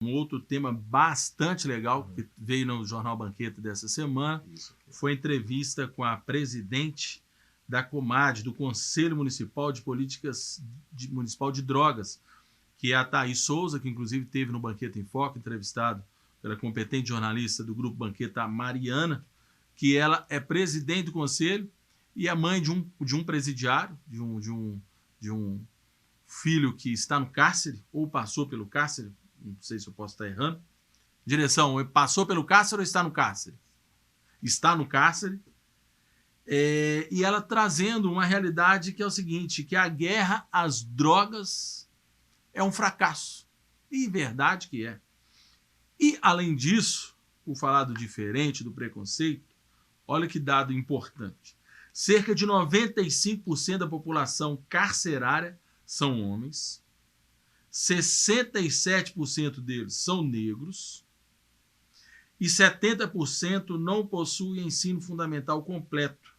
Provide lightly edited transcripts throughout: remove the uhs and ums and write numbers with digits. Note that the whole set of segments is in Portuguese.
Um outro tema bastante legal que veio no Jornal Banqueta dessa semana foi a entrevista com a presidente da COMAD, do Conselho Municipal de Políticas Municipal de Drogas, que é a Thaís Souza, que inclusive teve no Banqueta em Foco, entrevistado pela competente jornalista do Grupo Banqueta, a Mariana, que ela é presidente do conselho e é mãe de um presidiário, de um filho que está no cárcere, ou passou pelo cárcere, não sei se eu posso estar errando. Direção, passou pelo cárcere ou está no cárcere? Está no cárcere. E ela trazendo uma realidade que é o seguinte, que a guerra às drogas é um fracasso. E verdade que é. E, além disso, por falar do diferente, do preconceito, olha que dado importante. Cerca de 95% da população carcerária são homens, 67% deles são negros e 70% não possuem ensino fundamental completo.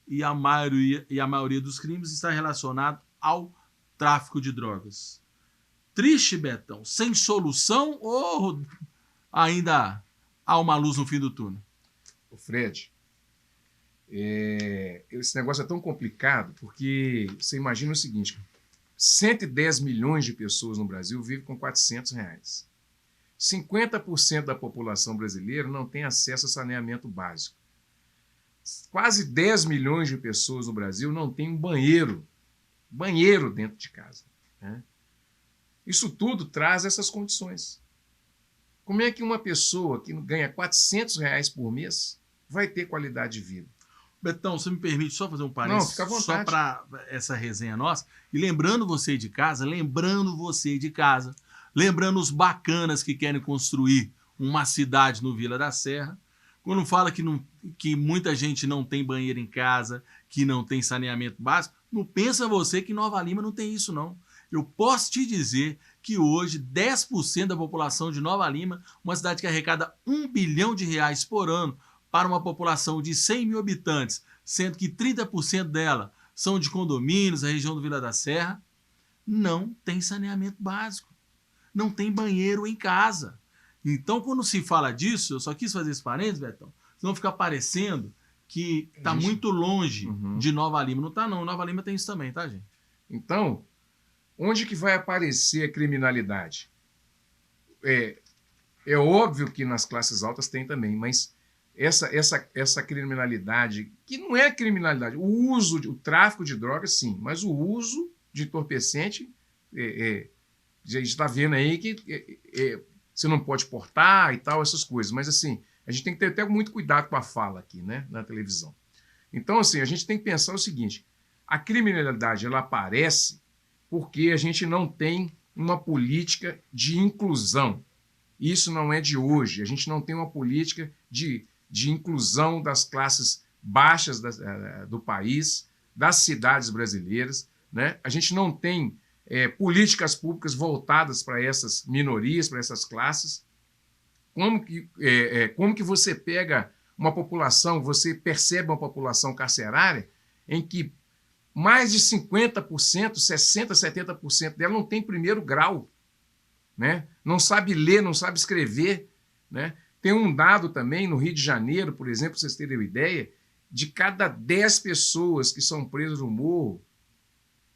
E a maioria dos crimes está relacionado ao tráfico de drogas. Triste, Betão, sem solução ou ainda há uma luz no fim do túnel? O Fred, esse negócio é tão complicado porque você imagina o seguinte, 110 milhões de pessoas no Brasil vivem com R$400. 50% da população brasileira não tem acesso a saneamento básico. Quase 10 milhões de pessoas no Brasil não têm um banheiro dentro de casa, né? Isso tudo traz essas condições. Como é que uma pessoa que ganha R$400 por mês vai ter qualidade de vida? Betão, você me permite só fazer um parênteses? Não, fica à vontade. Só para essa resenha nossa. E lembrando você de casa, lembrando os bacanas que querem construir uma cidade no Vila da Serra, quando fala que muita gente não tem banheiro em casa, que não tem saneamento básico, não pensa você que Nova Lima não tem isso, não. Eu posso te dizer que hoje 10% da população de Nova Lima, uma cidade que arrecada R$1 bilhão por ano para uma população de 100 mil habitantes, sendo que 30% dela são de condomínios, a região do Vila da Serra, não tem saneamento básico, não tem banheiro em casa. Então, quando se fala disso, eu só quis fazer esse parênteses, Betão, senão fica parecendo que está muito longe de Nova Lima. Não está, não. Nova Lima tem isso também, tá, gente? Então, onde que vai aparecer a criminalidade? É óbvio que nas classes altas tem também, mas essa criminalidade, que não é criminalidade, o tráfico de drogas, sim, mas o uso de entorpecente, a gente está vendo aí que você não pode portar e tal, essas coisas, mas assim, a gente tem que ter até muito cuidado com a fala aqui, né, na televisão. Então, assim, a gente tem que pensar o seguinte, a criminalidade, ela aparece porque a gente não tem uma política de inclusão. Isso não é de hoje, a gente não tem uma política de inclusão das classes baixas do país, das cidades brasileiras, né? A gente não tem políticas públicas voltadas para essas minorias, para essas classes. Como que você pega uma população, você percebe uma população carcerária em que mais de 50%, 60%, 70% dela não tem primeiro grau, né? Não sabe ler, não sabe escrever, né? Tem um dado também, no Rio de Janeiro, por exemplo, para vocês terem uma ideia, de cada 10 pessoas que são presas no morro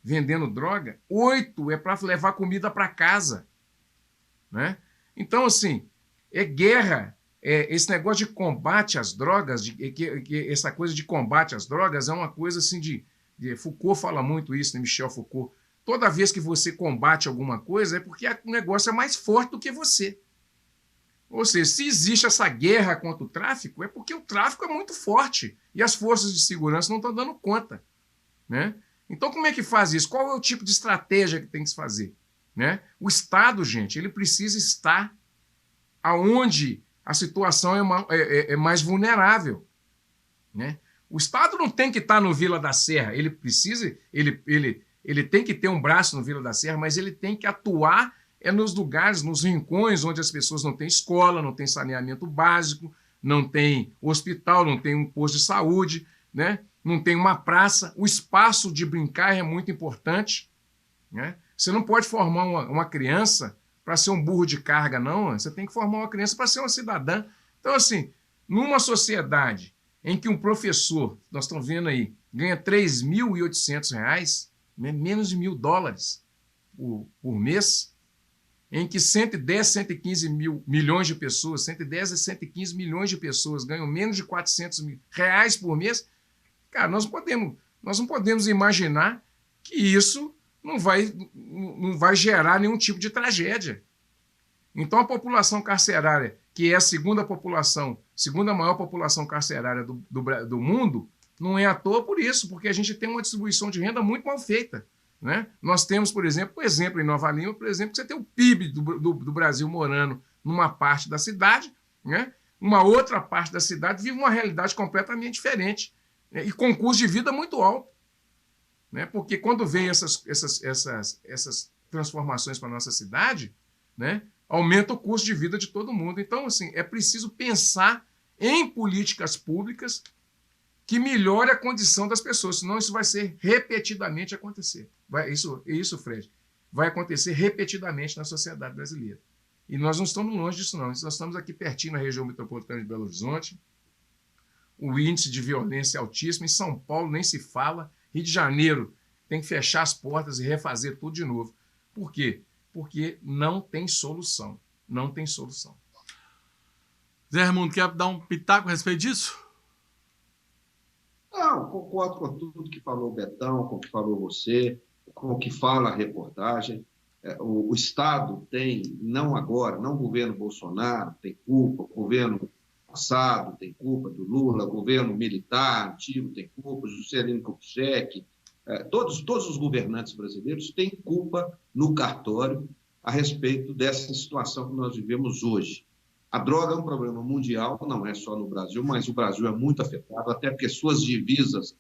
vendendo droga, 8 é para levar comida para casa, né? Então, assim, é guerra. Esse negócio de combate às drogas, essa coisa de combate às drogas é uma coisa assim Foucault fala muito isso, né? Michel Foucault. Toda vez que você combate alguma coisa é porque o negócio é mais forte do que você. Ou seja, se existe essa guerra contra o tráfico, é porque o tráfico é muito forte e as forças de segurança não estão dando conta, né? Então, como é que faz isso? Qual é o tipo de estratégia que tem que se fazer, né? O Estado, gente, ele precisa estar aonde a situação é mais vulnerável, né? O Estado não tem que estar no Vila da Serra, ele tem que ter um braço no Vila da Serra, mas ele tem que atuar nos lugares, nos rincões onde as pessoas não têm escola, não têm saneamento básico, não tem hospital, não tem um posto de saúde, né? Não tem uma praça. O espaço de brincar é muito importante, né? Você não pode formar uma criança para ser um burro de carga, não. Você tem que formar uma criança para ser uma cidadã. Então, assim, numa sociedade em que um professor, nós estamos vendo aí, ganha R$ 3.800, né, menos de $1.000 por mês, em que 110, 115 milhões de pessoas, 110 a 115 milhões de pessoas ganham menos de R$ 400 por mês, cara, nós não podemos imaginar que isso não vai gerar nenhum tipo de tragédia. Então, a população carcerária, que é a segunda maior população carcerária do mundo, não é à toa por isso, porque a gente tem uma distribuição de renda muito mal feita. Né? Nós temos, por exemplo, em Nova Lima, por exemplo, que você tem o PIB do Brasil morando numa parte da cidade, né? Uma outra parte da cidade vive uma realidade completamente diferente, né? E com custo de vida muito alto. Né? Porque quando vem essas transformações para a nossa cidade, né? Aumenta o custo de vida de todo mundo. Então, assim, é preciso pensar em políticas públicas que melhore a condição das pessoas, senão isso vai ser repetidamente acontecer. Isso, Fred, vai acontecer repetidamente na sociedade brasileira. E nós não estamos longe disso, não. Nós estamos aqui pertinho na região metropolitana de Belo Horizonte. O índice de violência é altíssimo. Em São Paulo nem se fala. Rio de Janeiro tem que fechar as portas e refazer tudo de novo. Por quê? Porque não tem solução. Não tem solução. Zé Raimundo, quer dar um pitaco a respeito disso? Não, concordo com tudo que falou o Betão, com o que falou você, com o que fala a reportagem. O Estado tem, não agora, não o governo Bolsonaro tem culpa, o governo passado tem culpa do Lula, o governo militar antigo tem culpa, Juscelino Kubitschek, todos os governantes brasileiros têm culpa no cartório a respeito dessa situação que nós vivemos hoje. A droga é um problema mundial, não é só no Brasil, mas o Brasil é muito afetado, até porque suas divisas,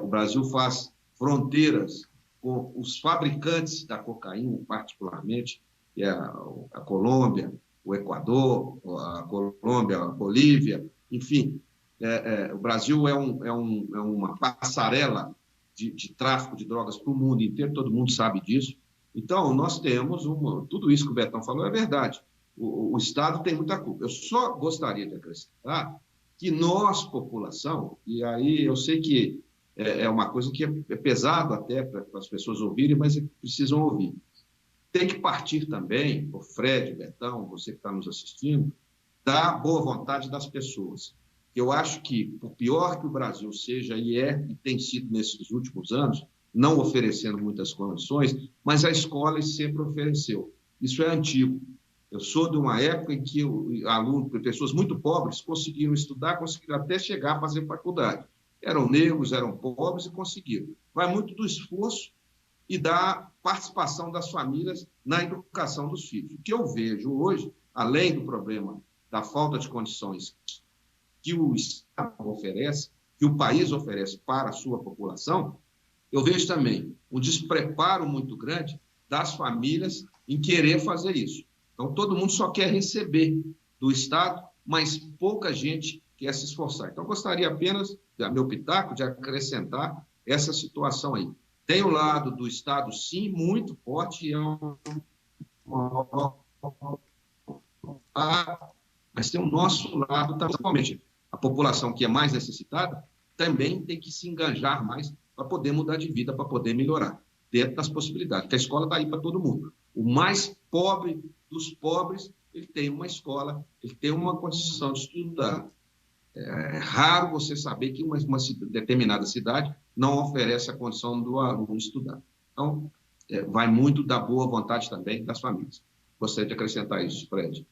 o Brasil faz fronteiras com os fabricantes da cocaína, particularmente, que é a Colômbia, o Equador, a Colômbia, a Bolívia, enfim. O Brasil é uma passarela de tráfico de drogas para o mundo inteiro, todo mundo sabe disso. Então, nós temos tudo isso que o Betão falou é verdade. O Estado tem muita culpa. Eu só gostaria de acrescentar que nós, população, e aí eu sei que é uma coisa que é pesado até para as pessoas ouvirem, mas precisam ouvir. Tem que partir também, o Fred, Betão, você que está nos assistindo, da boa vontade das pessoas. Eu acho que, por pior que o Brasil seja e tem sido nesses últimos anos, não oferecendo muitas condições, mas a escola sempre ofereceu. Isso é antigo. Eu sou de uma época em que pessoas muito pobres conseguiram estudar, conseguiram até chegar a fazer faculdade. Eram negros, eram pobres e conseguiram. Vai muito do esforço e da participação das famílias na educação dos filhos. O que eu vejo hoje, além do problema da falta de condições que o Estado oferece, que o país oferece para a sua população, eu vejo também um despreparo muito grande das famílias em querer fazer isso. Então, todo mundo só quer receber do Estado, mas pouca gente quer se esforçar. Então, eu gostaria apenas, meu pitaco, de acrescentar essa situação aí. Tem o lado do Estado, sim, muito forte, mas tem o nosso lado, principalmente a população que é mais necessitada, também tem que se engajar mais para poder mudar de vida, para poder melhorar, dentro das possibilidades, porque a escola está aí para todo mundo. O mais pobre dos pobres, ele tem uma escola, ele tem uma condição de estudar. É raro você saber que uma determinada cidade não oferece a condição do aluno estudar. Então, vai muito da boa vontade também das famílias. Gostaria de acrescentar isso, Fred.